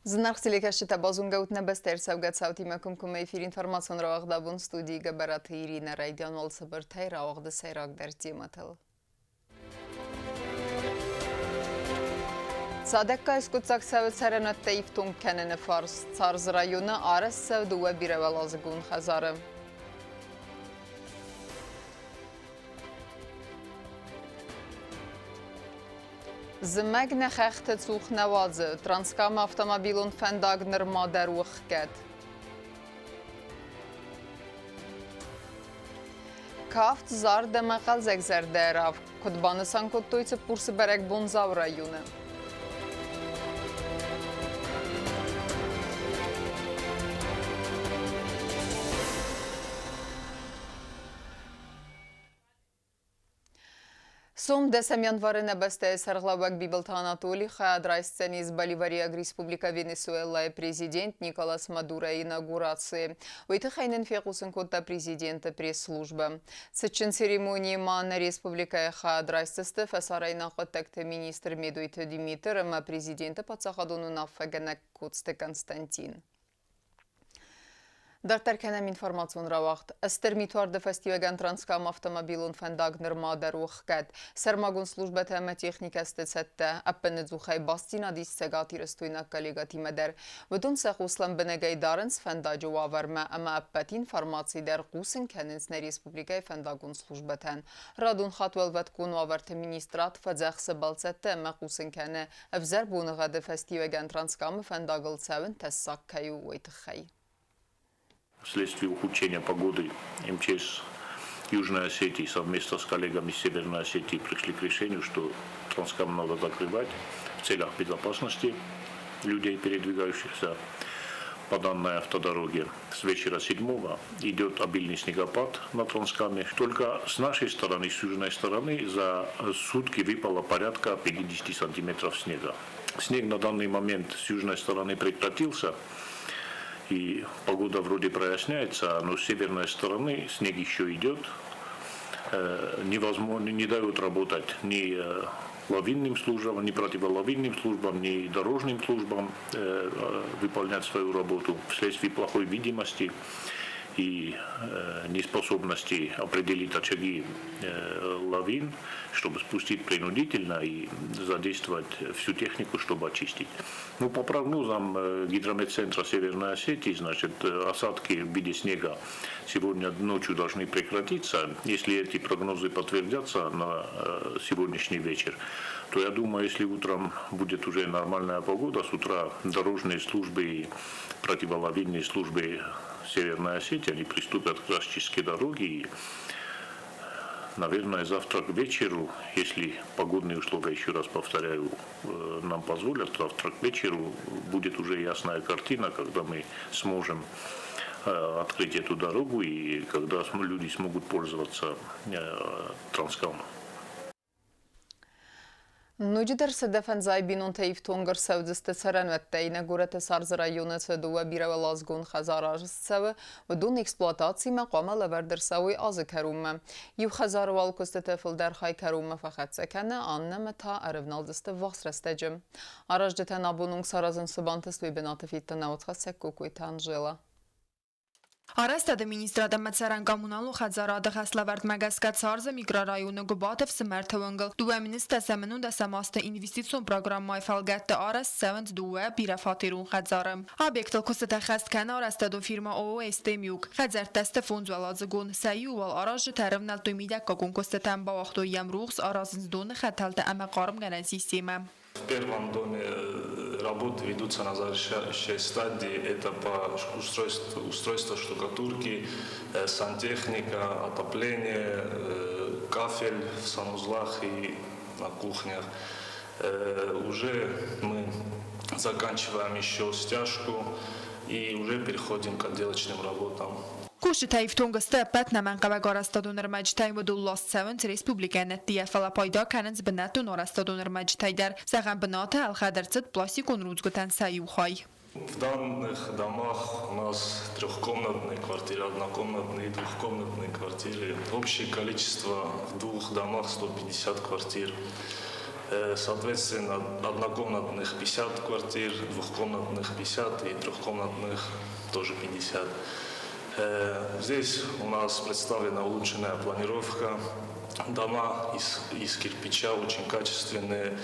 Զնարխցիլեկաշիտ բազունգաուտ նբստեր սավգացավտի մակումկում էիֆիր ինվորմացիոն ռաղդաբուն ստուդիի գբարատի իրինը ռայդյան ոլսաբր թայ ռաղդը սայրակ դերծի մտել։ Սադեկկա իսկուցակ սավը ծարենատ տեիվ տունք կենենը ֆարս ծարզ ռայոնը արս սավ դուը բիրավալազգուն խազարը։ Զմեգնը խեղթը ծուխ նավազը, տրանսկամ ավտոմոբիլուն ֆենդագ նրմադեր ուխ կետ։ Կավտ զար դեմաղալ զեգզեր դերավ, կոդբանըսան կոտոյցը պուրսը բերեք բոնզավ ռայունը։ Сом десем января небесте Сарлавак Бибелта Анатолий Хадрайсцен из Боливария Республика Венесуэла президент Николас Мадуро инаугурации. В этих хайнен фекусен кота президента пресс-служба. Сечин церемонии Манна Республика Хадрайсцесте фасарайна хотекте министр Медуйте Димитр, ма президента подсахадуну нафагана Котсте Константин. Դարտարկենեմ ինվորմացուն ռավաղթ, աստեր միտվարդը ֆեստիվեգան տրանսկամ ավտոմոբիլուն ֆենդագ նրմադեր ուխ կետ, սերմագուն սլուժբետ հեմը տեխնիկա ստեցետտը, ապնը ձուխայ բաստինադիս սեգատիրս տույնակ կալիգատի մդեր, վդուն սեղ ուսլան բնեգայ դարնց ֆենդաջու ավարմը, ամա ապպետ ինվորմացի դեր գուսն կենինցներ Ռեսպուբլիկայ ֆենդագուն սլուժբետեն, ռադուն խատվել վետկուն ու ավարդը մինիստրատ ֆաձեղսը բալցետտը մը գուսն կենը, վզեր բունղադը ֆեստիվեգան տրանսկամը ֆենդագլ ծավն տեսակ կայու ույթխայ. Вследствие ухудшения погоды МЧС Южной Осетии совместно с коллегами Северной Осетии пришли к решению, что Транскам надо закрывать в целях безопасности людей, передвигающихся по данной автодороге. С вечера 7-го идет обильный снегопад на Транскаме. Только с нашей стороны, с южной стороны, за сутки выпало порядка 50 сантиметров снега. Снег на данный момент с южной стороны прекратился. И погода вроде проясняется, но с северной стороны снег еще идет. Невозможно, не дают работать ни лавинным службам, ни противолавинным службам, ни дорожным службам выполнять свою работу вследствие плохой видимости и неспособности определить очаги лавин, чтобы спустить принудительно и задействовать всю технику, чтобы очистить. Ну, по прогнозам гидрометцентра Северной Осетии, значит, осадки в виде снега сегодня ночью должны прекратиться. Если эти прогнозы подтвердятся на сегодняшний вечер, то я думаю, если утром будет уже нормальная погода, с утра дорожные службы и противолавинные службы Северной Осетии, они приступят к расчистке дороги и, наверное, завтра к вечеру, если погодные условия, еще раз повторяю, нам позволят, завтра к вечеру будет уже ясная картина, когда мы сможем открыть эту дорогу и когда люди смогут пользоваться Транскамом. Նոջիդերսը դեֆենզայ բինուն թեիվ թոնգր սավձստը ծարենվետտեի նգուրետ սարզ ռայոնեցը դուը բիրավելազգուն խազարաժսցավը վդուն էքսպլուատացի մը qoama լավերդրսավույ ազը կերումը։ Եվ խազարվալ կոստը տեֆլ դեր խայ կերումը վախացեքենը աննը մթա արևնալդստը վախսրեստեջը։ Առաջ դետեն աբունունգ սարազն սբանտստվի բնատը ֆիտը նավոցխասեք կուկույթ անժելա։ Արաստա դեմինիստրատը մծարան կամունալու խadzարադը խասլավարդ մագասկաց արզը միկրարայունը գուբատև սմերթը վնգլ։ Դուե մինիստ ասամենուն դասամաստը ինվեստիցիոն պրոգրամմայ ֆալգատը արաս սավնդ դուե բիրաֆատիրուն խadzարը։ Объектը կոստը խաստ կան արաստա դու ֆիրմա ՕՍՏ միուկ։ Խadzար տեստը ֆոնձուալազգուն սայյուալ արաժը թարվնալ տույմիդակ կոկուն կոստը տան բավախտո յամրուղս արազնձդոնը խաթալտը ամակարմ գանան система. В первом доме работы ведутся на завершающей стадии. Это по устройству штукатурки, сантехника, отопление, кафель в санузлах и на кухнях. Уже мы заканчиваем еще стяжку и уже переходим к отделочным работам. Куши таиф тунгасты пятнаман кавагарастадунер маджтай модуллас савант республиканет дияфала пайда каненс бенату норастадунер маджтайдар саган бената алхадарцет пластикон рудзгутан саюхай. В данных домах у нас трехкомнатные квартиры, однокомнатные и двухкомнатные квартиры. Общее количество в двух домах 150 квартир. Соответственно, однокомнатных 50 квартир, двухкомнатных 50 и трехкомнатных тоже 50. Здесь у нас представлена улучшенная планировка. Дома из кирпича очень качественные.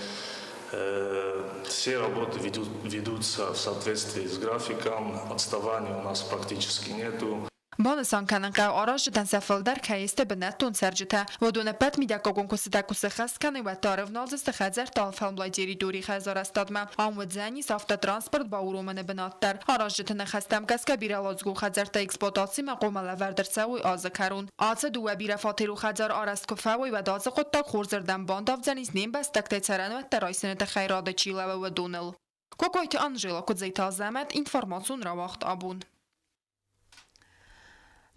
Все работы ведутся в соответствии с графиком. Отставаний у нас практически нету. Բանսան կանանք առաջ դանսաֆալդար քայստե բնատուն սերջտա ودون پت میدکوگون کسیدکوس خسکنی و تعرف نازست خزر تالفهم لایجری دوری خزار استادم آمود زنی سافت ترانسپورت با ارومن بناتر آراجت نخستم کس که بیرالازگو خزر تا اکسپلواتاسی مقوم لوردر سوی آزکارون آت دو بیره فاتیرو خزر آرست کفاوی و داز خود تا خورزردن بانداف زنیز نیم بس تکت سرن و ترایسن تخیراد چیله و دونل کوکویت آنژیلا کدزیتا زمت اینفورماسیون را وقت آبون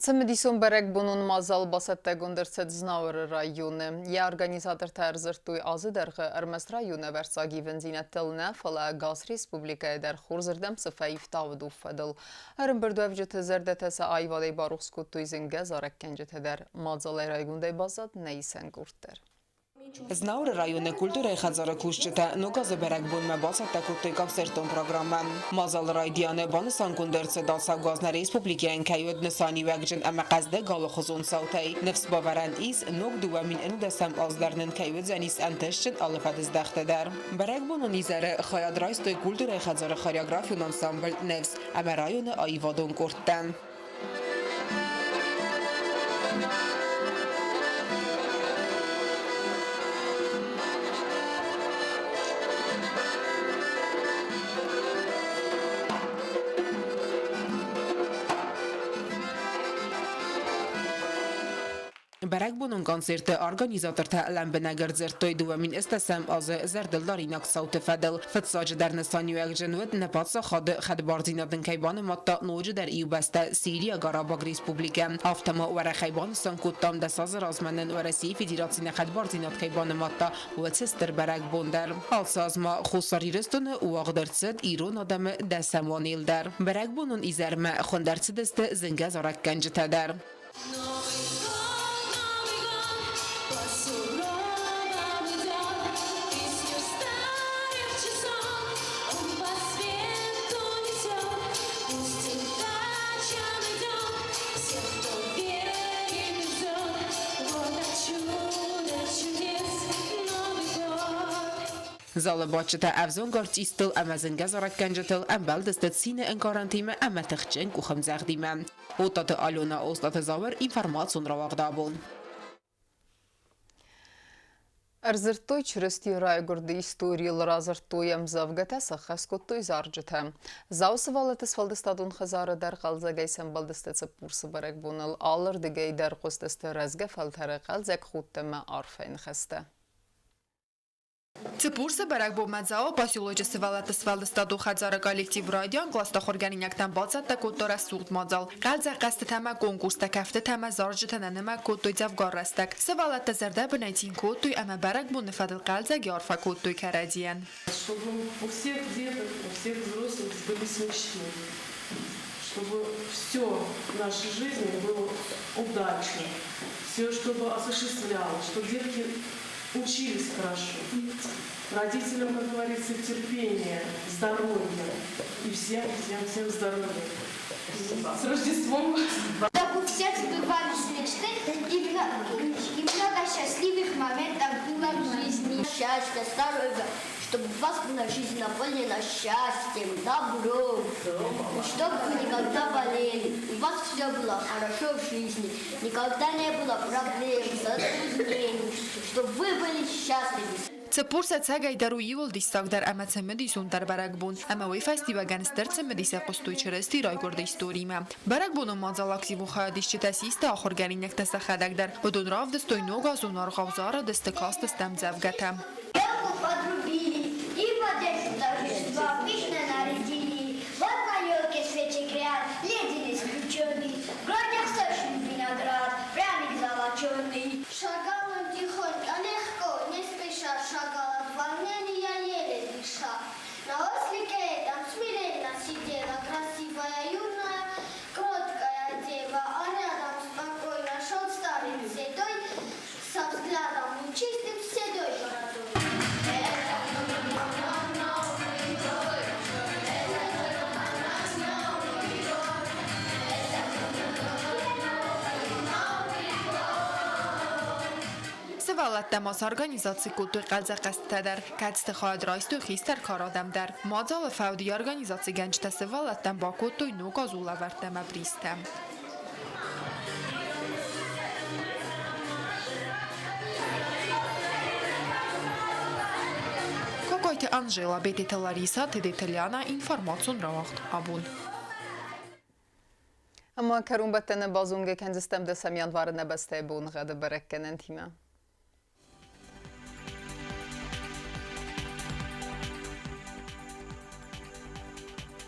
Цемедисон берег бунун мазал басетте гундерцет знауэр районы. Я организатор терзертуй азы дерғы Армес районы версаги вензинеттелне фала газ республика эдер хурзырдем сыфаиф тавыду фадыл. Арым бірду әвжеті зердетесі айвадей барух скуттуй зінге зареккенжет эдер мазал райгундай базад нейсен гурттер. Знауры районы культуры хазары кушчыта, но газы берег бунме басетте куттой концертон программа. Мазал райдияны банысан кундерцы даса газна республики энкайуд нысани вегджин әмі қазды галы хузун саутай. Нефс баваран из ног дуа min endesem azdarnın kayıt zenis entişçin alıfad izdexteder. Berek bunun izarı xayad raystoy kulturayı xazarı xoreografyon ansambl nefs ama rayonu ayvadon kurttan. Berek bunun konserti organizatorta Lembeneger zertoj duamin istesem az zerdildarinak sauti fedel. Fetsaj der nestanyuek jenwed nepatsa xad barzinadın kaybanı matta nocu der iubeste Siriya Qarabağ Respublika. Aftama wara kaybanistan kuttam da sazır azmenen wara si federasyona xad barzinad kaybanı matta ve sister berek bonder. Alsazma xusari restunu uagdertsid İran adamı desemanil der. Berek bunun izerme xondertsideste zingazarak gencite der. Zala bacıta evzon garçistil ama zingazarak gencetil em beldestet sine en karantime ama tıxçen kuxam zagdime. Otatı Alona Oslatı Zaver informasyon ravagdabun. Арзыртой чрести райгорды историялар азыртуем завгата сахаскоттой заржытам. Заусывалыты свалдыстадун хазары дар қалзагайсен балдыстецы пурсы барак буныл алыр дегей дар қостысты разга фалтары қалзак хуттама арфайн хасты. Цепурсы барак бу мадзао поселочесы валаты свалдыстаду хазары коллектив радион класста хорганиняктан бацатта куттора суд мадзал. Қалза қасты тама конкурста кафты тама заржытана нема куттой завгар растак. Сывалатта зарда бінайтин куттой, ама барак бу нефадыл қалза георфа куттой карадиян. Чтобы у всех деток, у всех взрослых сбылись мечты. Чтобы все в нашей жизни было удачно. Все, чтобы осуществлялось, чтобы детки учились хорошо. Родителям, как говорится, терпения, здоровья. И всем здоровья. С Рождеством! Чтобы у всех сбывались мечты и много счастливых моментов было в жизни. Счастья, здоровья, чтобы вас на жизнь наполнена счастьем, добром. Чтобы вы никогда болели, у вас все было хорошо в жизни. Никогда не было проблем, затруднений. Чтобы вы были счастливы. Цепурса цагай дару июл дистак дар ама цемедисун дар барак бун. Ама вай фестива ганстер цемедиса қостуй чрести райгорда историма. Барак буну мазал активу хаядишчи тасиста ахоргаринек таса хадак дар. Будун рав дестой нога зунар гавзара дестекаст стам завгата. Елку подрубили и в одежду торжества пышно нарядили. Вот на елке свечи гряд, ледень исключенный. В гродях сочный виноград, пряник золоченый. Шагал он тихонько, легко, не спеша шагал от волнения, еле дыша. На ослике там смиренно сидела красивая юная, кроткая дева, а рядом спокойно шел старый седой, со взглядом чистым седой бородой. Vallatdamos organizatsiya kultur qalzaqastadar, kətsti xadraystu xistar karadamdar. Madzalı fəvdi organizatsiya gənctəsi Vallatdan Baku tuynu qazula vərtləmə bristem. Kokoyti Anjela, Betita Larisa, Tedetelyana, informatsiyon ravaxt abun. Ama Karumbattene bazunge kendistemde semyanvarı nebeste bun gıdı berekkenen time.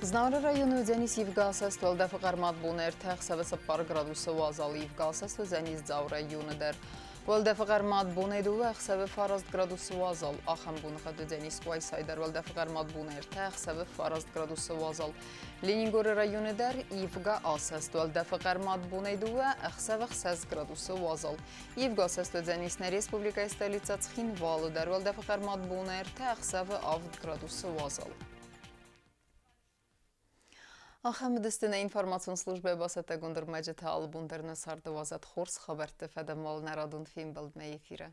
Znavra rayonu Zeniz Yevgasas tolda fıqarmat buner təxsəvə 0 gradusu vazalı Yevgasas və Zeniz Zav rayonu der. Vəldə fıqarmat buner və əxsəvə farazd gradusu vazal axam bunğa Deniz Quaysaydar vəldə fıqarmat buner təxsəvə farazd gradusu vazal Leningor rayonu der Yevgasas tolda fıqarmat buner və əxsəvə 6 gradusu vazal Yevgasas və Zenisne Respublika stolica Ცხინვალı der vəldə fıqarmat buner təxsəvə 6 gradusu vazal. Axamidistine informasyon slujbe basete gundurmacı taal bunderne sardı vazat xors xabartı fədəmal nəradun film bildməyi efirə.